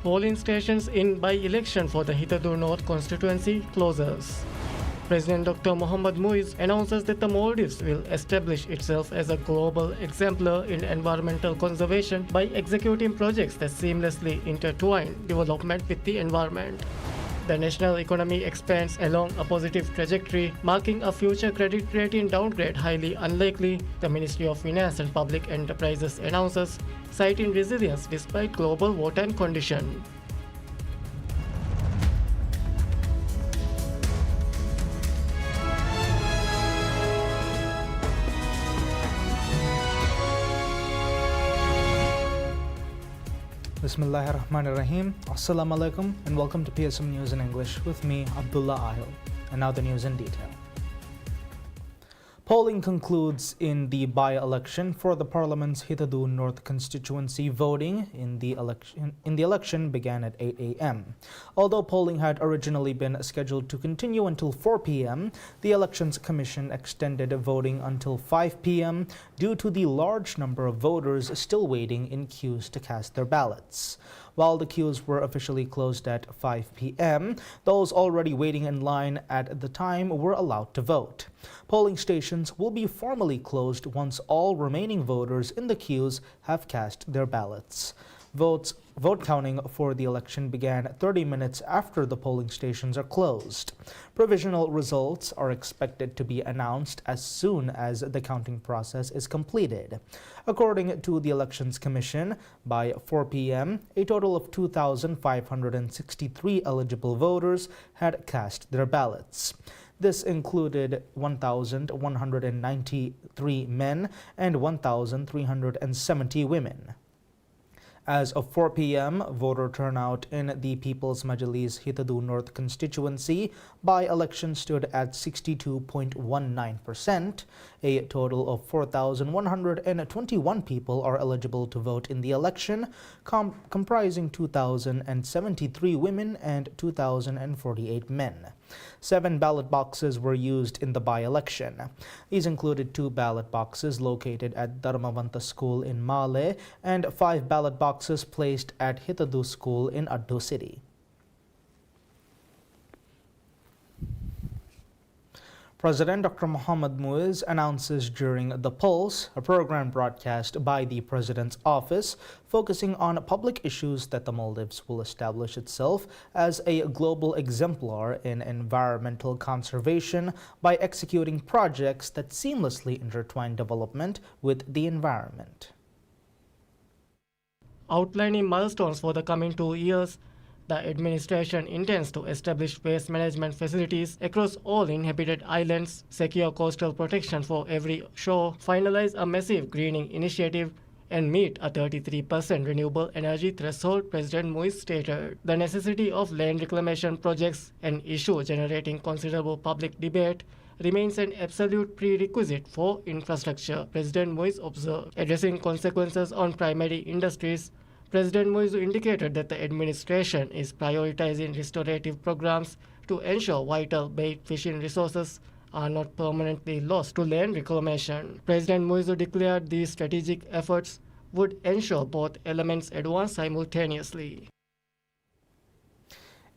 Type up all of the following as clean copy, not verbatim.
Polling stations in by-election for the Hithadhur North constituency closes. President Dr. Mohammad Muiz announces that the Maldives will establish itself as a global exemplar in environmental conservation by executing projects that seamlessly intertwine development with the environment. The national economy expands along a positive trajectory, marking a future credit rating downgrade highly unlikely, the Ministry of Finance and Public Enterprises announces, citing resilience despite global wartime conditions. Bismillahirrahmanirrahim. Assalamu alaikum and welcome to PSM News in English with me, Abdullah Ahil. And now the news in detail. Polling concludes in the by-election for the Parliament's Hithadhur North constituency. Voting in the election began at 8 a.m. Although polling had originally been scheduled to continue until 4 p.m., the Elections Commission extended voting until 5 p.m. due to the large number of voters still waiting in queues to cast their ballots. While the queues were officially closed at 5 p.m., those already waiting in line at the time were allowed to vote. Polling stations will be formally closed once all remaining voters in the queues have cast their ballots. Vote counting for the election began 30 minutes after the polling stations are closed. Provisional results are expected to be announced as soon as the counting process is completed. According to the Elections Commission, by 4 p.m., a total of 2,563 eligible voters had cast their ballots. This included 1,193 men and 1,370 women. As of 4 p.m., voter turnout in the People's Majlis Hithadhur North constituency by-election stood at 62.19%. A total of 4,121 people are eligible to vote in the election, comprising 2,073 women and 2,048 men. 7 ballot boxes were used in the by-election. These included 2 ballot boxes located at Dharmavanta School in Male and 5 ballot boxes placed at Hithadhur School in Addo City. President Dr. Mohammad Muiz announces during The Pulse, a program broadcast by the President's office, focusing on public issues, that the Maldives will establish itself as a global exemplar in environmental conservation by executing projects that seamlessly intertwine development with the environment. Outlining milestones for the coming 2 years, the administration intends to establish waste management facilities across all inhabited islands, secure coastal protection for every shore, finalize a massive greening initiative, and meet a 33% renewable energy threshold, President Muiz stated. The necessity of land reclamation projects, an issue generating considerable public debate, remains an absolute prerequisite for infrastructure, President Muiz observed. Addressing consequences on primary industries, President Muiz indicated that the administration is prioritizing restorative programs to ensure vital bait fishing resources are not permanently lost to land reclamation. President Muiz declared these strategic efforts would ensure both elements advance simultaneously.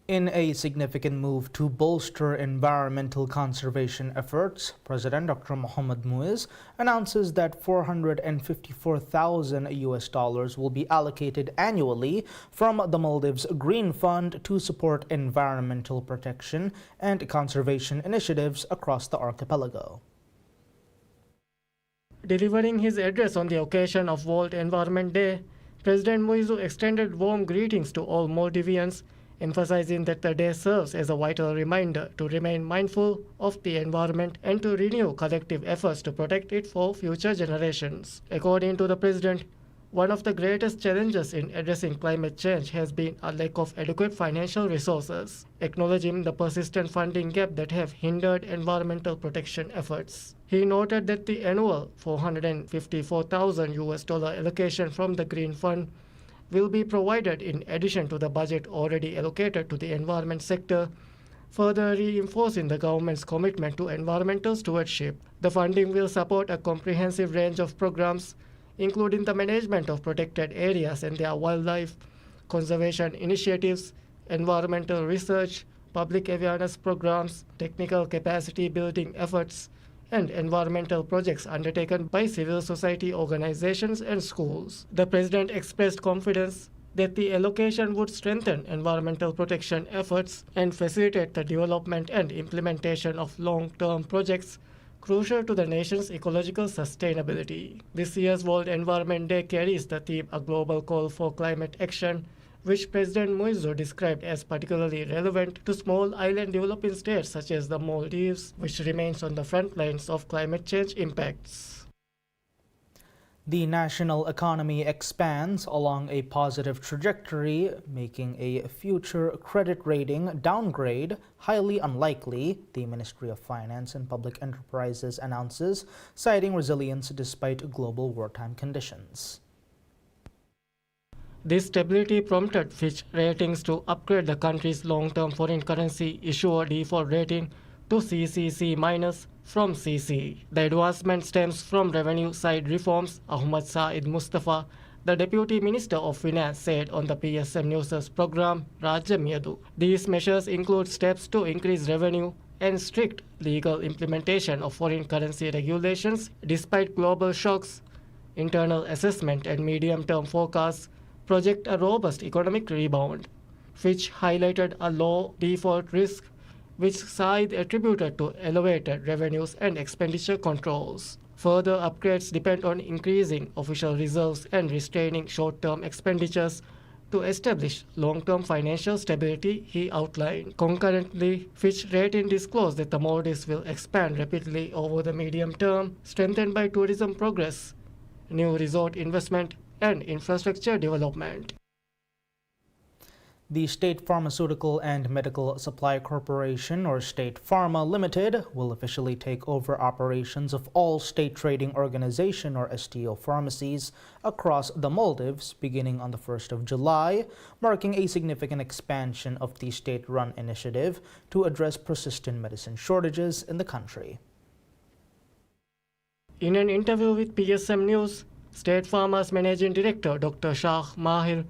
In a significant move to bolster environmental conservation efforts, President Dr. Mohammad Muiz announces that $454,000 will be allocated annually from the Maldives Green Fund to support environmental protection and conservation initiatives across the archipelago. Delivering his address on the occasion of World Environment Day, President Muiz extended warm greetings to all Maldivians, emphasizing that the day serves as a vital reminder to remain mindful of the environment and to renew collective efforts to protect it for future generations. According to the President, one of the greatest challenges in addressing climate change has been a lack of adequate financial resources, acknowledging the persistent funding gap that have hindered environmental protection efforts. He noted that the annual $454,000 allocation from the Green Fund will be provided in addition to the budget already allocated to the environment sector, further reinforcing the government's commitment to environmental stewardship. The funding will support a comprehensive range of programs, including the management of protected areas and their wildlife, conservation initiatives, environmental research, public awareness programs, technical capacity building efforts, and environmental projects undertaken by civil society organizations and schools. The President expressed confidence that the allocation would strengthen environmental protection efforts and facilitate the development and implementation of long-term projects crucial to the nation's ecological sustainability. This year's World Environment Day carries the theme A Global Call for Climate Action, which President Muizzu described as particularly relevant to small island developing states such as the Maldives, which remains on the front lines of climate change impacts. The national economy expands along a positive trajectory, making a future credit rating downgrade highly unlikely, the Ministry of Finance and Public Enterprises announces, citing resilience despite global wartime conditions. This stability prompted Fitch Ratings to upgrade the country's long-term foreign currency issuer default rating to CCC- from CC. The advancement stems from revenue-side reforms, Ahmad Saeed Mustafa, the Deputy Minister of Finance, said on the PSM News' program Rajya Miyadu. These measures include steps to increase revenue and strict legal implementation of foreign currency regulations despite global shocks. Internal assessment and medium-term forecasts project a robust economic rebound. Fitch highlighted a low default risk, which Saeed attributed to elevated revenues and expenditure controls. Further upgrades depend on increasing official reserves and restraining short-term expenditures to establish long-term financial stability, he outlined. Concurrently, Fitch Ratings disclosed that the Maldives will expand rapidly over the medium term, strengthened by tourism progress, new resort investment, and infrastructure development. The State Pharmaceutical and Medical Supply Corporation, or State Pharma Limited, will officially take over operations of all State Trading Organization, or STO, pharmacies across the Maldives beginning on the 1st of July, marking a significant expansion of the state-run initiative to address persistent medicine shortages in the country. In an interview with PSM News, State Pharma's Managing Director Dr. Shah Mahir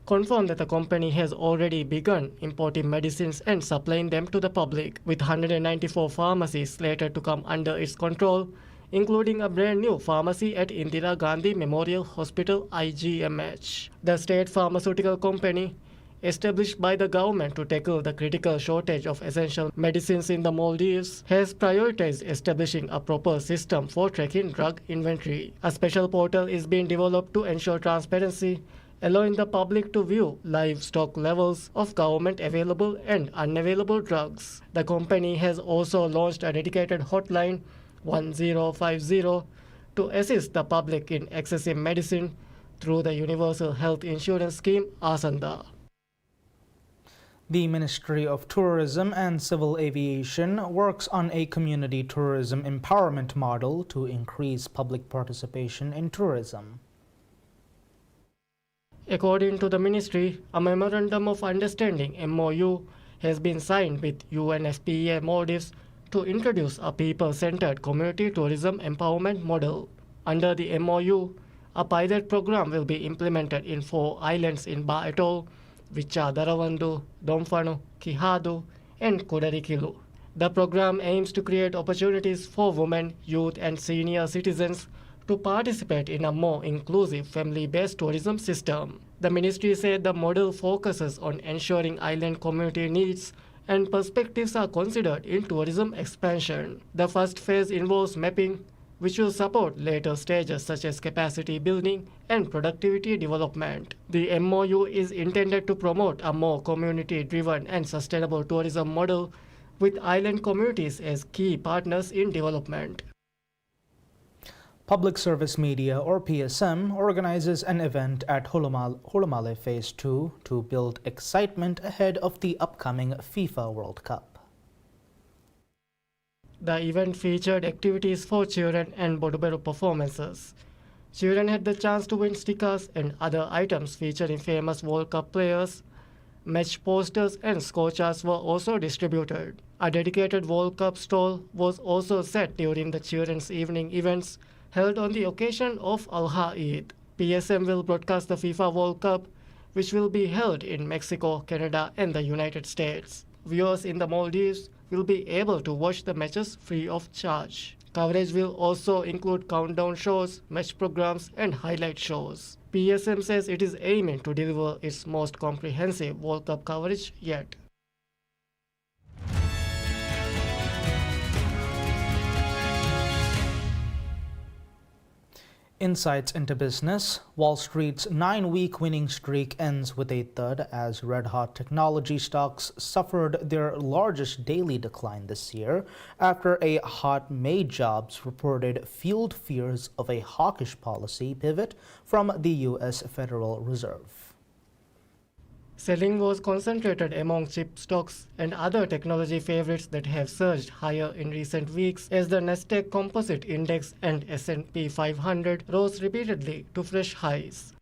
confirmed that the company has already begun importing medicines and supplying them to the public, with 194 pharmacies slated to come under its control, including a brand new pharmacy at Indira Gandhi Memorial Hospital IGMH. The state pharmaceutical company, established by the government to tackle the critical shortage of essential medicines in the Maldives, has prioritized establishing a proper system for tracking drug inventory. A special portal is being developed to ensure transparency, allowing the public to view live stock levels of government available and unavailable drugs. The company has also launched a dedicated hotline 1050 to assist the public in accessing medicine through the Universal Health Insurance Scheme Asanda. The Ministry of Tourism and Civil Aviation works on a community tourism empowerment model to increase public participation in tourism. According to the ministry, a Memorandum of Understanding (MOU) has been signed with UNFPA Maldives to introduce a people-centered community tourism empowerment model. Under the MOU, a pilot program will be implemented in 4 islands in Ba Atoll, which are Daravandu, Domfanu, Kihadu, and Kodarikilu. The program aims to create opportunities for women, youth, and senior citizens to participate in a more inclusive family-based tourism system. The ministry said the model focuses on ensuring island community needs and perspectives are considered in tourism expansion. The first phase involves mapping, which will support later stages such as capacity building and productivity development. The MOU is intended to promote a more community-driven and sustainable tourism model with island communities as key partners in development. Public Service Media, or PSM, organizes an event at Hulumale Phase 2 to build excitement ahead of the upcoming FIFA World Cup. The event featured activities for children and Boduberu performances. Children had the chance to win stickers and other items featuring famous World Cup players. Match posters and scorecharts were also distributed. A dedicated World Cup stall was also set during the children's evening events held on the occasion of Al-Ha Eid. PSM will broadcast the FIFA World Cup which will be held in Mexico, Canada, and the United States. Viewers in the Maldives will be able to watch the matches free of charge. Coverage will also include countdown shows, match programs, and highlight shows. PSM says it is aiming to deliver its most comprehensive World Cup coverage yet. Insights into business. Wall Street's 9-week winning streak ends with a thud as red-hot technology stocks suffered their largest daily decline this year after a hot May jobs reported fueled fears of a hawkish policy pivot from the U.S. Federal Reserve. Selling was concentrated among chip stocks and other technology favorites that have surged higher in recent weeks as the Nasdaq Composite Index and S&P 500 rose repeatedly to fresh highs.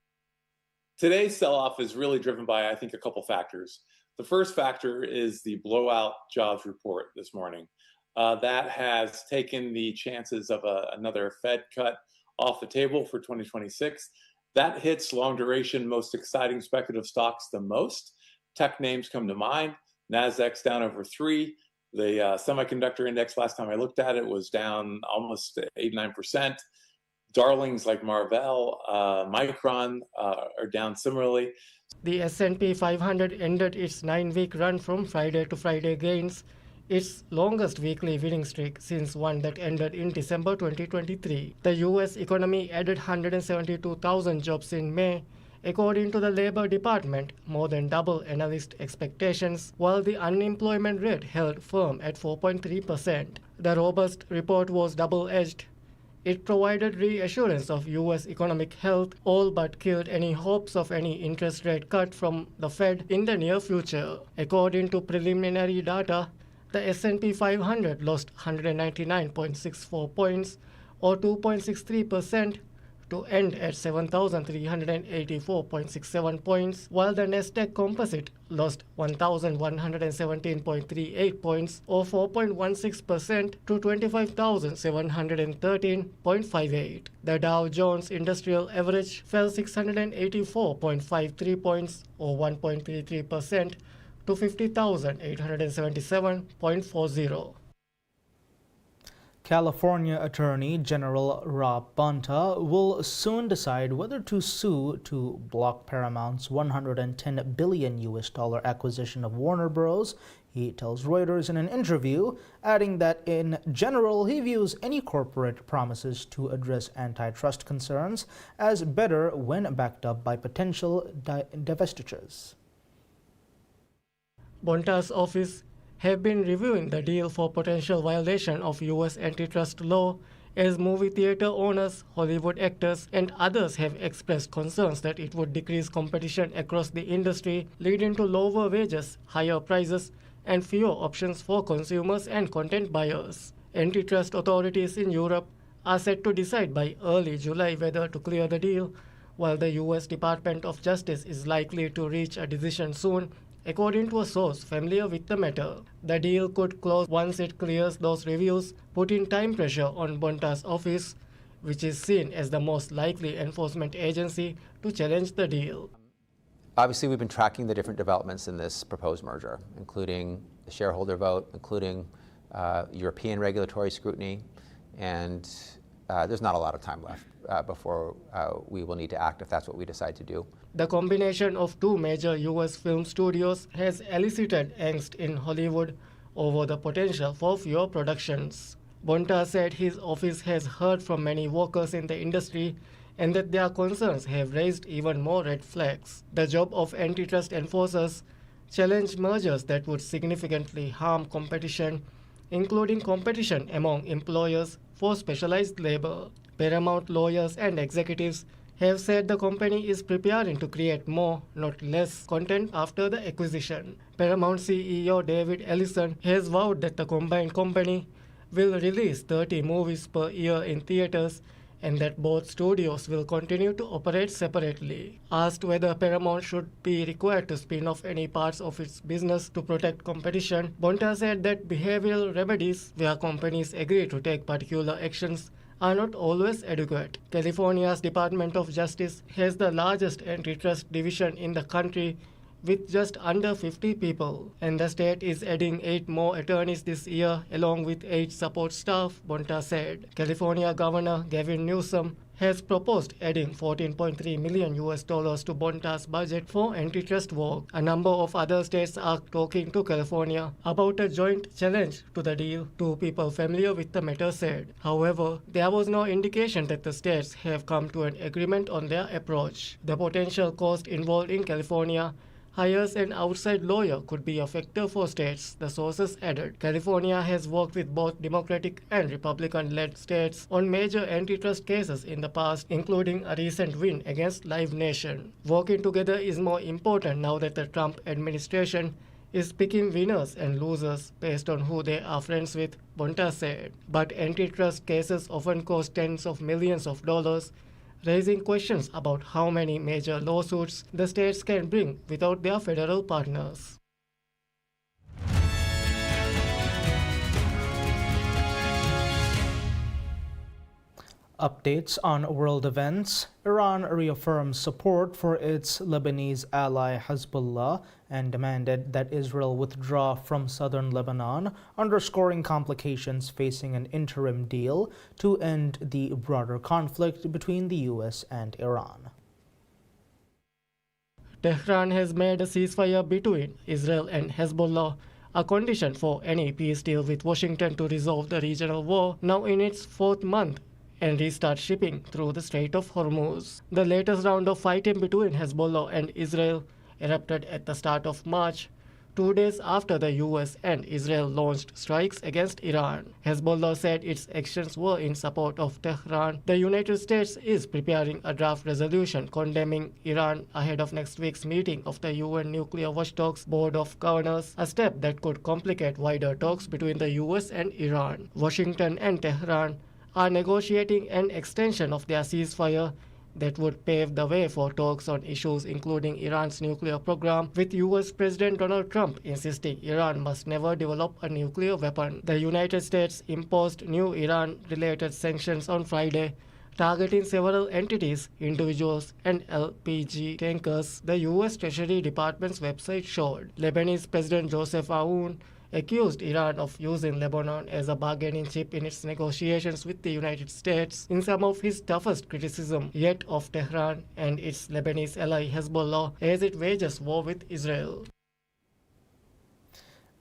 Today's sell-off is really driven by, I think, a couple factors. The first factor is the blowout jobs report this morning. That has taken the chances of another Fed cut off the table for 2026. That hits long duration, most exciting speculative stocks the most. Tech names come to mind. Nasdaq's down over 3. The semiconductor index, last time I looked at it, was down almost 8-9%. Darlings like Marvell, Micron are down similarly. The S&P 500 ended its 9-week run from Friday to Friday gains, its longest weekly winning streak since one that ended in December 2023. The U.S. economy added 172,000 jobs in May, according to the Labor Department, more than double analyst expectations, while the unemployment rate held firm at 4.3%. The robust report was double-edged. It provided reassurance of U.S. economic health, all but killed any hopes of any interest rate cut from the Fed in the near future. According to preliminary data, the S&P 500 lost 199.64 points, or 2.63%, to end at 7,384.67 points, while the Nasdaq Composite lost 1,117.38 points, or 4.16%, to 25,713.58. The Dow Jones Industrial Average fell 684.53 points, or 1.33%, to 50,877.40. California Attorney General Rob Bonta will soon decide whether to sue to block Paramount's $110 billion acquisition of Warner Bros. He tells Reuters in an interview, adding that in general he views any corporate promises to address antitrust concerns as better when backed up by potential divestitures. Bonta's office have been reviewing the deal for potential violation of U.S. antitrust law as movie theater owners, Hollywood actors, and others have expressed concerns that it would decrease competition across the industry, leading to lower wages, higher prices, and fewer options for consumers and content buyers. Antitrust authorities in Europe are set to decide by early July whether to clear the deal, while the U.S. Department of Justice is likely to reach a decision soon, according to a source familiar with the matter. The deal could close once it clears those reviews, putting time pressure on Bonta's office, which is seen as the most likely enforcement agency to challenge the deal. Obviously, we've been tracking the different developments in this proposed merger, including the shareholder vote, including European regulatory scrutiny, and there's not a lot of time left before we will need to act if that's what we decide to do. The combination of two major U.S. film studios has elicited angst in Hollywood over the potential for fewer productions. Bonta said his office has heard from many workers in the industry and that their concerns have raised even more red flags. The job of antitrust enforcers challenge mergers that would significantly harm competition, including competition among employers for specialized labor. Paramount lawyers and executives have said the company is preparing to create more, not less, content after the acquisition. Paramount CEO David Ellison has vowed that the combined company will release 30 movies per year in theaters and that both studios will continue to operate separately. Asked whether Paramount should be required to spin off any parts of its business to protect competition, Bonta said that behavioral remedies, where companies agree to take particular actions, are not always adequate. California's Department of Justice has the largest antitrust division in the country with just under 50 people, and the state is adding 8 more attorneys this year along with 8 support staff, Bonta said. California Governor Gavin Newsom has proposed adding $14.3 million to Bonta's budget for antitrust work. A number of other states are talking to California about a joint challenge to the deal, 2 people familiar with the matter said. However, there was no indication that the states have come to an agreement on their approach. The potential cost involved in California hires an outside lawyer could be a factor for states, the sources added. California has worked with both Democratic and Republican-led states on major antitrust cases in the past, including a recent win against Live Nation. Working together is more important now that the Trump administration is picking winners and losers based on who they are friends with, Bonta said. But antitrust cases often cost tens of millions of dollars, raising questions about how many major lawsuits the states can bring without their federal partners. Updates on world events. Iran reaffirms support for its Lebanese ally Hezbollah and demanded that Israel withdraw from southern Lebanon, underscoring complications facing an interim deal to end the broader conflict between the U.S. and Iran. Tehran has made a ceasefire between Israel and Hezbollah a condition for any peace deal with Washington to resolve the regional war, now in its 4th month, and restart shipping through the Strait of Hormuz. The latest round of fighting between Hezbollah and Israel erupted at the start of March, 2 days after the US and Israel launched strikes against Iran. Hezbollah said its actions were in support of Tehran. The United States is preparing a draft resolution condemning Iran ahead of next week's meeting of the UN Nuclear Watchdog's Board of Governors, a step that could complicate wider talks between the US and Iran. Washington and Tehran are negotiating an extension of their ceasefire that would pave the way for talks on issues including Iran's nuclear program, with US President Donald Trump insisting Iran must never develop a nuclear weapon. The United States imposed new Iran-related sanctions on Friday, targeting several entities, individuals, and LPG tankers, the US Treasury Department's website showed. Lebanese President Joseph Aoun accused Iran of using Lebanon as a bargaining chip in its negotiations with the United States in some of his toughest criticism yet of Tehran and its Lebanese ally Hezbollah as it wages war with Israel.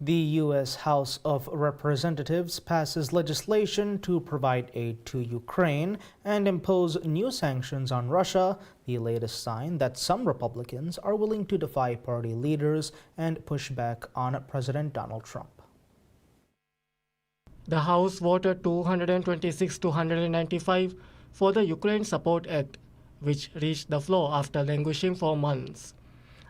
The U.S. House of Representatives passes legislation to provide aid to Ukraine and impose new sanctions on Russia, the latest sign that some Republicans are willing to defy party leaders and push back on President Donald Trump. The House voted 226 to 195 for the Ukraine Support Act, which reached the floor after languishing for months.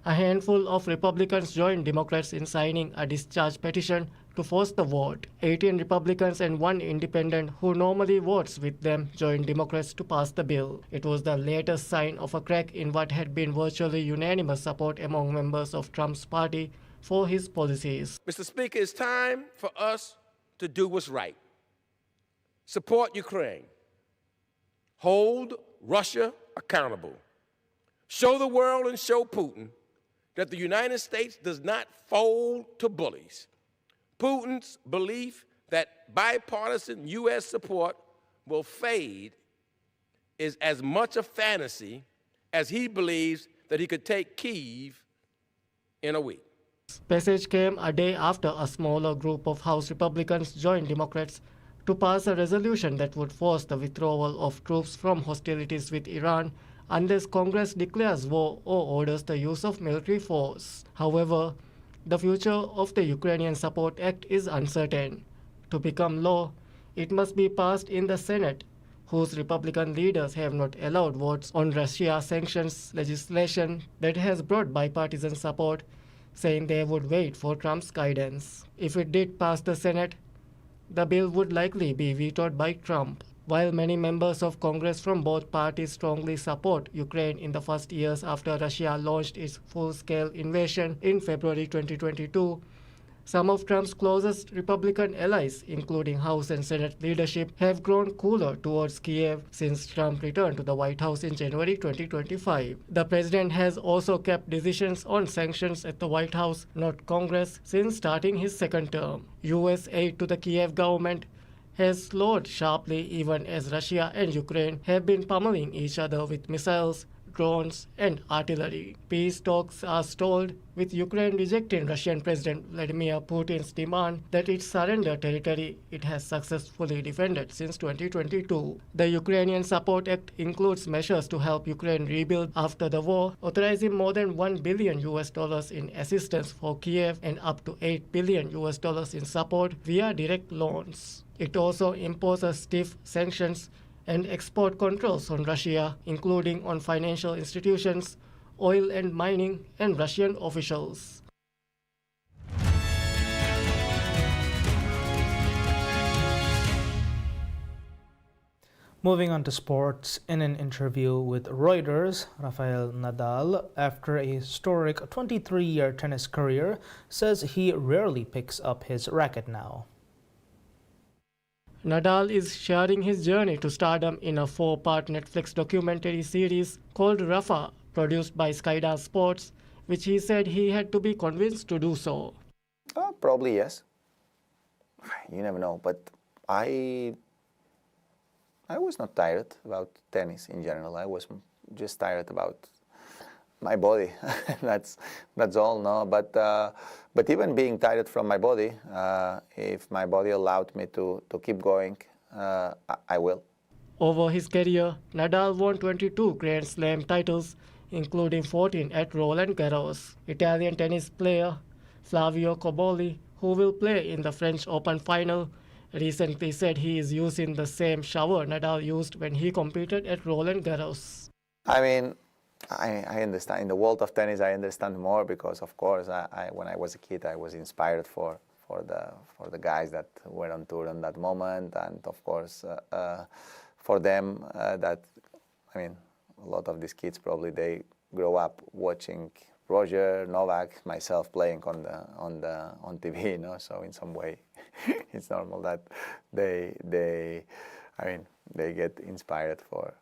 A handful of Republicans joined Democrats in signing a discharge petition to force the vote. 18 Republicans and 1 independent who normally votes with them joined Democrats to pass the bill. It was the latest sign of a crack in what had been virtually unanimous support among members of Trump's party for his policies. Mr. Speaker, it's time for us to do what's right. Support Ukraine. Hold Russia accountable. Show the world and show Putin that the United States does not fold to bullies. Putin's belief that bipartisan U.S. support will fade is as much a fantasy as he believes that he could take Kyiv in a week. Passage came a day after a smaller group of House Republicans joined Democrats to pass a resolution that would force the withdrawal of troops from hostilities with Iran unless Congress declares war or orders the use of military force. However, the future of the Ukrainian Support Act is uncertain. To become law, it must be passed in the Senate, whose Republican leaders have not allowed votes on Russia sanctions legislation that has brought bipartisan support, saying they would wait for Trump's guidance. If it did pass the Senate, the bill would likely be vetoed by Trump. While many members of Congress from both parties strongly support Ukraine in the first years after Russia launched its full-scale invasion in February 2022, Some of Trump's closest Republican allies, including House and Senate leadership, have grown cooler towards Kiev since Trump returned to the White House in January 2025. The president has also kept decisions on sanctions at the White House, not Congress, since starting his second term. U.S. aid to the Kiev government has slowed sharply even as Russia and Ukraine have been pummeling each other with missiles, drones, and artillery. Peace talks are stalled, with Ukraine rejecting Russian President Vladimir Putin's demand that it surrender territory it has successfully defended since 2022. The Ukrainian Support Act includes measures to help Ukraine rebuild after the war, authorizing more than $1 billion in assistance for Kiev and up to $8 billion in support via direct loans. It also imposes stiff sanctions and export controls on Russia, including on financial institutions, oil and mining, and Russian officials. Moving on to sports, in an interview with Reuters, Rafael Nadal, after a historic 23-year tennis career, says he rarely picks up his racket now. Nadal is sharing his journey to stardom in a 4-part Netflix documentary series called Rafa, produced by Skydance Sports, which he said he had to be convinced to do so. Probably yes. You never know, but I was not tired about tennis in general. I was just tired about my body. that's all, no. But even being tired from my body, if my body allowed me to keep going, I will. Over his career, Nadal won 22 Grand Slam titles, including 14 at Roland Garros. Italian tennis player Flavio Cobolli, who will play in the French Open final, recently said he is using the same shower Nadal used when he competed at Roland Garros. I mean, I understand. In the world of tennis, I understand more because, of course, when I was a kid, I was inspired for the guys that were on tour in that moment, and of course, for them, that I mean, a lot of these kids probably they grow up watching Roger, Novak, myself playing on TV, you know. So in some way, it's normal that they get inspired for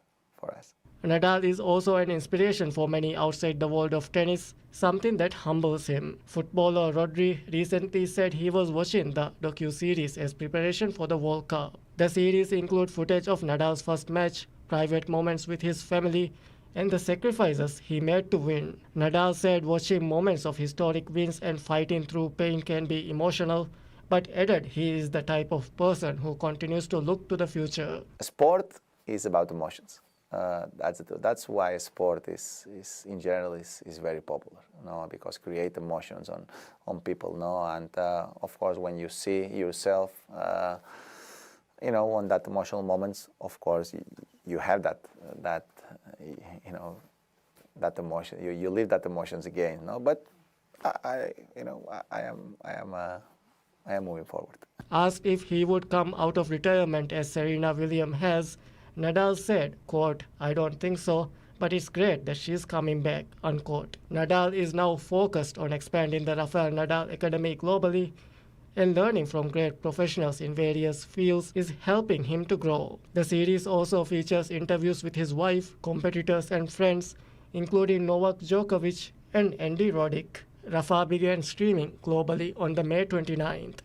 us. Nadal is also an inspiration for many outside the world of tennis, something that humbles him. Footballer Rodri recently said he was watching the docu-series as preparation for the World Cup. The series includes footage of Nadal's first match, private moments with his family, and the sacrifices he made to win. Nadal said watching moments of historic wins and fighting through pain can be emotional, but added he is the type of person who continues to look to the future. Sport is about emotions. That's why sport is in general is very popular, you know, because create emotions on people, you know, and of course when you see yourself, you know, on that emotional moments, of course you have that you know, that emotion, you live that emotions again, no? But I am moving forward. Asked if he would come out of retirement as Serena Williams has, Nadal said, quote, "I don't think so, but it's great that she's coming back," unquote. Nadal is now focused on expanding the Rafael Nadal Academy globally, and learning from great professionals in various fields is helping him to grow. The series also features interviews with his wife, competitors, and friends, including Novak Djokovic and Andy Roddick. Rafa began streaming globally on the May 29th.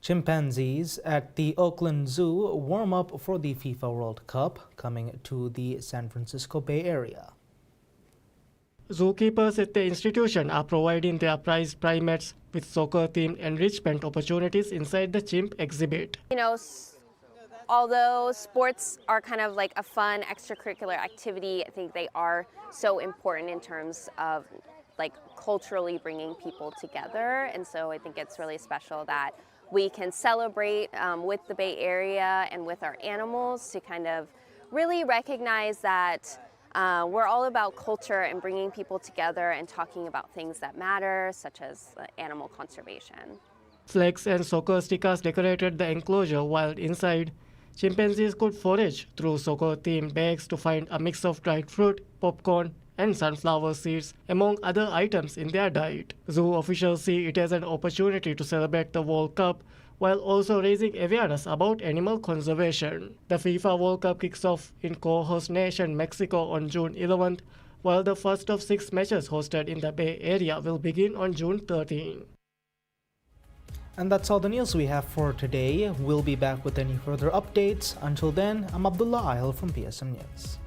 Chimpanzees at the Oakland Zoo warm up for the FIFA World Cup coming to the San Francisco Bay Area. Zookeepers at the institution are providing their prized primates with soccer-themed enrichment opportunities inside the chimp exhibit. You know, although sports are kind of like a fun extracurricular activity, I think they are so important in terms of like culturally bringing people together. And so I think it's really special that we can celebrate with the Bay Area and with our animals to kind of really recognize that we're all about culture and bringing people together and talking about things that matter, such as animal conservation. Flags and soccer stickers decorated the enclosure, while inside, Chimpanzees could forage through soccer-themed bags to find a mix of dried fruit, popcorn, and sunflower seeds, among other items in their diet. Zoo officials see it as an opportunity to celebrate the World Cup while also raising awareness about animal conservation. The FIFA World Cup kicks off in co-host nation Mexico on June 11th, while the first of 6 matches hosted in the Bay Area will begin on June 13. And that's all the news we have for today. We'll be back with any further updates. Until then, I'm Abdullah Ail from PSM News.